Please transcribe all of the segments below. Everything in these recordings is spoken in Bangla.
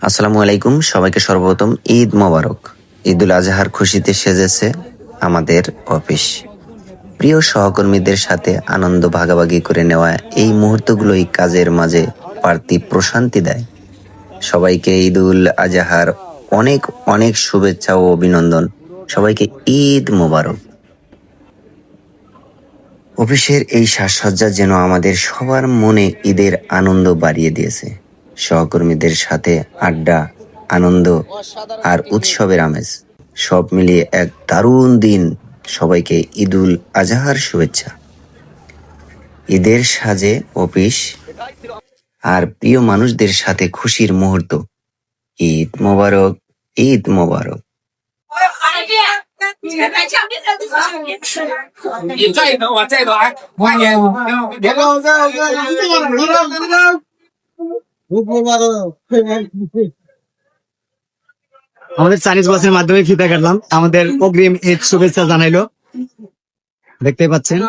আসসালামু আলাইকুম, সবাইকে সর্বপ্রথম ঈদ মোবারক। ঈদুল আজহার খুশিতে সেজেছে আমাদের অফিস। প্রিয় সহকর্মীদের সাথে আনন্দ ভাগাভাগি করে নেওয়া এই মুহূর্তগুলোই কাজের মাঝে বাড়তি প্রশান্তি দেয়। সবাইকে ঈদুল আজহার অনেক অনেক শুভেচ্ছা ও অভিনন্দন। সবাইকে ঈদ মোবারক। অফিসের এই সাজসজ্জা যেন আমাদের সবার মনে ঈদের আনন্দ বাড়িয়ে দিয়েছে। সহকর্মীদের সাথে আড্ডা, আনন্দ আর উৎসবের আমেজ সব মিলিয়ে এক দারুণ দিন। সবাইকে ঈদুল আজহার শুভেচ্ছা। ঈদের সাজে অফিস আর প্রিয় মানুষদের সাথে খুশির মুহূর্ত। ঈদ মোবারক, ঈদ মোবারক। আমাদের চাইনিজ বসের মাধ্যমে ফিতা কাটলাম, আমাদের অগ্রিম ঈদ শুভেচ্ছা জানাইলো। দেখতে পাচ্ছেন,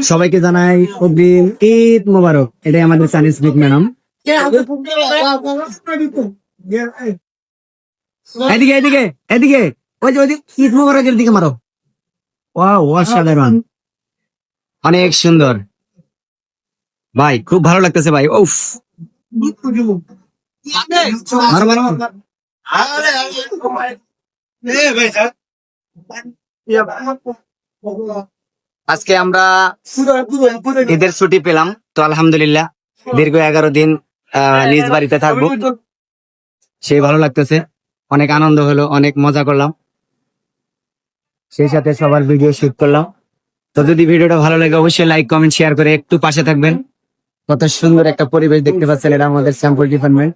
সবাইকে জানাই অগ্রিম ঈদ মোবারক। এটাই আমাদের চাইনিজ বিগ ম্যাডাম। এদিকে এদিকে এদিকে, ওই যে ওইদিকে ঈদ মোবারকের দিকে মারো। ওয়াও, অসাধারণ, অনেক সুন্দর ভাই, খুব ভালো লাগতেছে ভাই। উফ, মারো মারো মারো। আজকে আমরা ঈদের ছুটি পেলাম, তো আলহামদুলিল্লাহ দীর্ঘ 11 দিন নিজ বাড়িতে থাকবো, সেই ভালো লাগতেছে। অনেক আনন্দ হলো, অনেক মজা করলাম, সেই সাথে সবার ভিডিও শুট করলাম। তো যদি ভিডিওটা ভালো লাগে অবশ্যই লাইক, কমেন্ট, শেয়ার করে একটু পাশে থাকবেন। কত সুন্দর একটা পরিবেশ দেখতে পাচ্ছেন, এটা আমাদের শ্যাম্পুর ডিপার্টমেন্ট।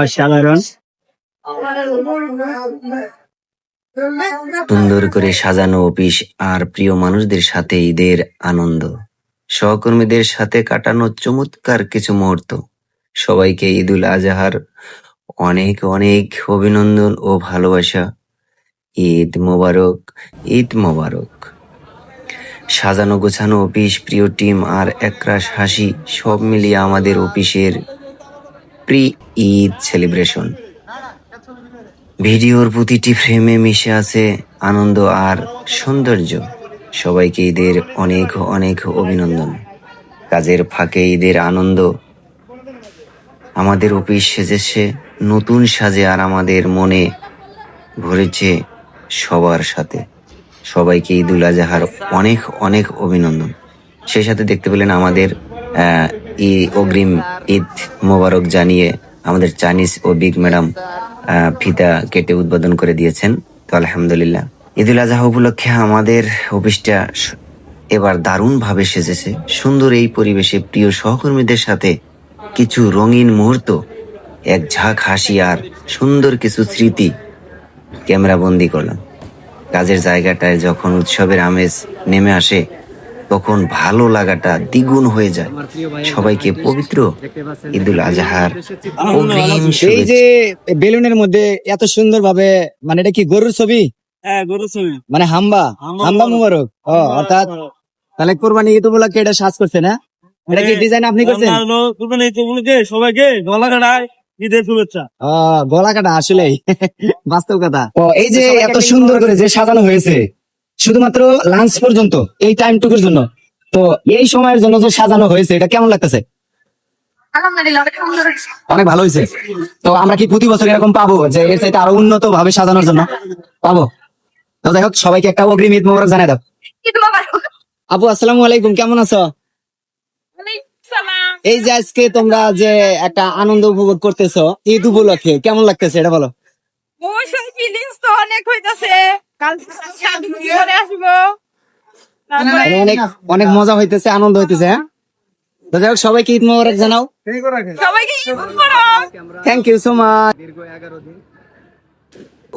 অসাধারণ, সুন্দর করে সাজানো অফিস আর প্রিয় মানুষদের সাথে ঈদের আনন্দ, সহকর্মীদের সাথে কাটানো চমৎকার কিছু মুহূর্ত। সবাইকে ঈদুল আজহার অনেক অনেক অভিনন্দন ও ভালোবাসা। ঈদ মোবারক, ঈদ মোবারক। সাজানো গোছানো অফিস, প্রিয় টিম আর একরাশ হাসি সব মিলিয়ে আমাদের অফিসের প্রি ঈদ সেলিব্রেশন। ভিডিওর প্রতিটি ফ্রেমে মিশে আছে আনন্দ আর সৌন্দর্য। সবাইকে ঈদের অনেক অনেক অভিনন্দন। কাজের ফাঁকে ঈদের আনন্দ। আমাদের অফিস সেজেছে নতুন সাজে আর আমাদের মনে ভরেছে সবার সাথে। সবাইকে ঈদুল আজহার অনেক অনেক অভিনন্দন। সেই সাথে দেখতে পেলেন আমাদের অগ্রিম ঈদ মোবারক জানিয়ে আমাদের চাইনিজ ও বিগ ম্যাডাম ফিতা কেটে উদ্বোধন করে দিয়েছেন। তো আলহামদুলিল্লাহ, ঈদুল আজহা উপলক্ষে আমাদের অফিসটা এবার দারুণ ভাবে সেজেছে। সুন্দর এই পরিবেশে প্রিয় সহকর্মীদের সাথে কিছু রঙিন মুহূর্ত, এক ঝাঁক হাসি আর সুন্দর কিছু স্মৃতি ক্যামেরা বন্দি করলাম। কাজের জায়গাটায় যখন উৎসবের আমেজ নেমে আসে তখন ভালো লাগাটা দ্বিগুণ হয়ে যায়। সবাইকে পবিত্র ঈদুল আজহার অগ্রিম এই শুভেচ্ছা। যে বেলুনের মধ্যে এত সুন্দর ভাবে, মানে এটা কি গরুর ছবি? হ্যাঁ, গরু ছবি। মানে হাম্বা হাম্বা মুবারক। ও, অর্থাৎ তাহলে কোরবানি ঈদ উপলক্ষে এটা সাজ করছে না? এটা কি ডিজাইন আপনি করছেন? কুরবানি ঈদ উপলক্ষে সবাইকে গলা কাটায় ঈদের শুভেচ্ছা। গলা কাটা, আসলেই বাস্তব কথা। ও, এই যে এত সুন্দর করে যে সাজানো হয়েছে শুধুমাত্র লাঞ্চ পর্যন্ত, এই টাইমটুকুর জন্য, তো এই সময়ের জন্য যে সাজানো হয়েছে, এটা কেমন লাগতেছে? অনেক ভালো হয়েছে। তো আমরা কি প্রতি বছর এরকম পাবো যে এর চাইতে আরো উন্নত ভাবে সাজানোর জন্য পাবো? তো যাই হোক, সবাইকে একটা অগ্রিম ঈদ মোবারক জানাই দাও। আপু, আসসালামু আলাইকুম, কেমন আছো? এই যে আজকে তোমরা যে একটা আনন্দ উপভোগ করতেছো ঈদ উপলক্ষে, কেমন লাগতেছে এটা বলো? অনেক হইতাছে, কাল ঘরে আসবো, অনেক অনেক মজা হইতেছে, আনন্দ হইতেছে। হ্যাঁ, তো যাই হোক, সবাইকে ঈদ মোবারক জানাও। সবাইকে ঈদ মোবারক। Thank you so much.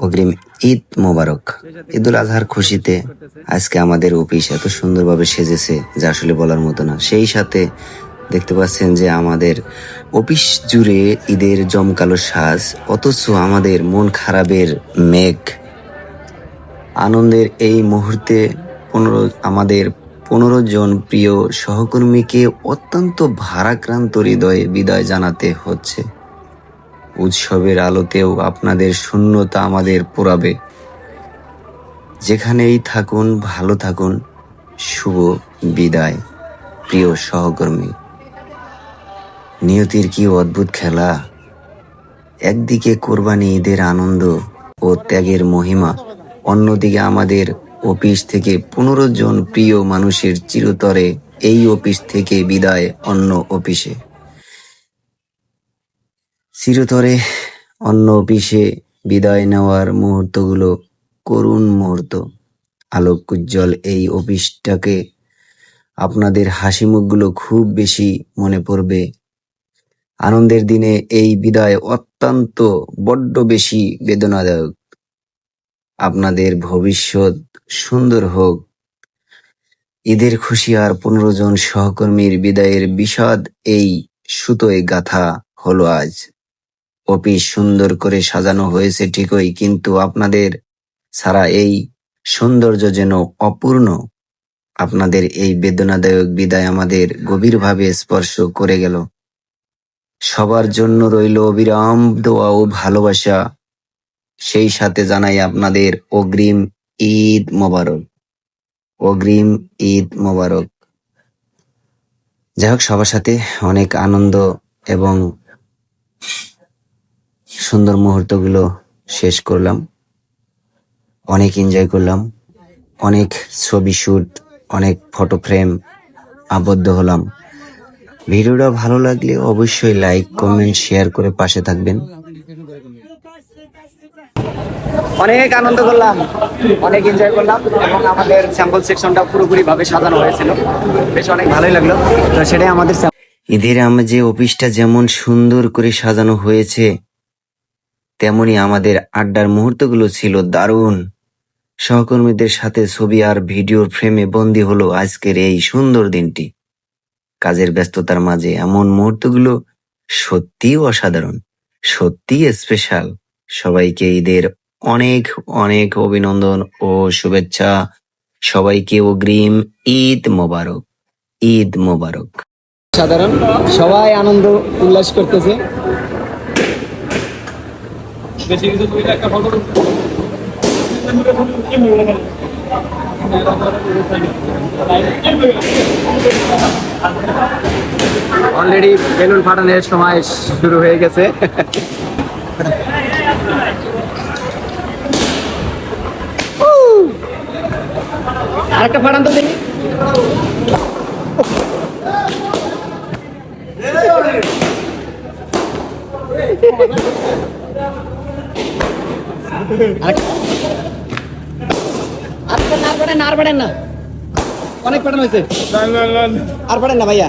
অগ্রিম ঈদ মোবারক। ঈদুল আজহার খুশিতে আজকে আমাদের অফিস এত সুন্দরভাবে সেজেছে যা আসলে বলার মতো না। সেই সাথে দেখতে পাচ্ছেন যে আমাদের অফিস জুড়ে ঈদের জমকালো সাজ, অথচ আমাদের মন খারাপের মেঘ আনন্দের এই মুহূর্তে আমাদের 15 জন প্রিয় সহকর্মীকে অত্যন্ত ভারাক্রান্ত হৃদয়ে বিদায় জানাতে হচ্ছে। উৎসবের আলোতেও আপনাদের শূন্যতা আমাদের পোড়াবে। যেখানেই থাকুন ভালো থাকুন। শুভ বিদায় প্রিয় সহকর্মী। নিয়তির কি অদ্ভুত খেলা! একদিকে কোরবানি ঈদের আনন্দ ও ত্যাগের মহিমা, অন্যদিকে আমাদের অফিস থেকে 15 জন প্রিয় মানুষের চিরতরে এই অফিস থেকে বিদায় অন্য অফিসে, চিরতরে অন্য অফিসে বিদায় নেওয়ার মুহূর্তগুলো করুণ মুহূর্ত। আলোকোজ্জ্বল এই অফিসটাকে আপনাদের হাসি মুখগুলো খুব বেশি মনে পড়বে। আনন্দের দিনে এই বিদায় অত্যন্ত বড্ড বেশি বেদনাদায়ক। আপনাদের ভবিষ্যৎ সুন্দর হোক। ঈদের খুশি আর 15 জন সহকর্মীর বিদায়ের বিষাদ এই সুতোয় গাথা হলো আজ। অফিস সুন্দর করে সাজানো হয়েছে ঠিকই, কিন্তু আপনাদের ছাড়া এই সৌন্দর্য যেন অপূর্ণ। আপনাদের এই বেদনাদায়ক বিদায় আমাদের গভীরভাবে স্পর্শ করে গেল। সবার জন্য রইল অবিরাম দোয়া ও ভালোবাসা। সেই সাথে জানাই আপনাদের অগ্রিম ঈদ মোবারক। অগ্রিম ঈদ মোবারক। যাই হোক, সবার সাথে অনেক আনন্দ এবং সুন্দর মুহূর্তগুলো শেষ করলাম। অনেক এনজয় করলাম, অনেক ছবি শুট, অনেক ফটো ফ্রেম আবদ্ধ হলাম। ভিডিওটা ভালো লাগলে অবশ্যই লাইক, কমেন্ট, শেয়ার করে পাশে থাকবেন। অনেক আনন্দ করলাম, অনেক এনজয় করলাম এবং আমাদের স্যাম্পল সেকশনটা পুরোপুরি ভাবে সাজানো হয়েছিল, বেশ অনেক ভালোই লাগলো। তো সেটাই আমাদের ঈদের যে অফিসটা যেমন সুন্দর করে সাজানো হয়েছে, তেমনি আমাদের আড্ডার মুহূর্তগুলো ছিল দারুণ। সহকর্মীদের সাথে ছবি আর ভিডিওর ফ্রেমে বন্দী হলো আজকের এই সুন্দর দিনটি। কাজের ব্যস্ততার মাঝে এমন মুহূর্তগুলো সত্যিই অসাধারণ, সত্যিই স্পেশাল। সবাইকে ঈদের অনেক অনেক অভিনন্দন ও শুভেচ্ছা। সবাইকে অগ্রিম ঈদ মোবারক। ঈদ মোবারক। সাধারণ সবাই আনন্দ উল্লাস করতেছে। বেশি কিছু তুই একটা ফটো অলরেডি বেলুন ফাটানোর সময় শুরু হয়ে গেছে। আরেকটা ফাটান তো দেখি। আর পাঠান না, অনেক পাঠানো হয়েছে, আর পাঠান না ভাইয়া।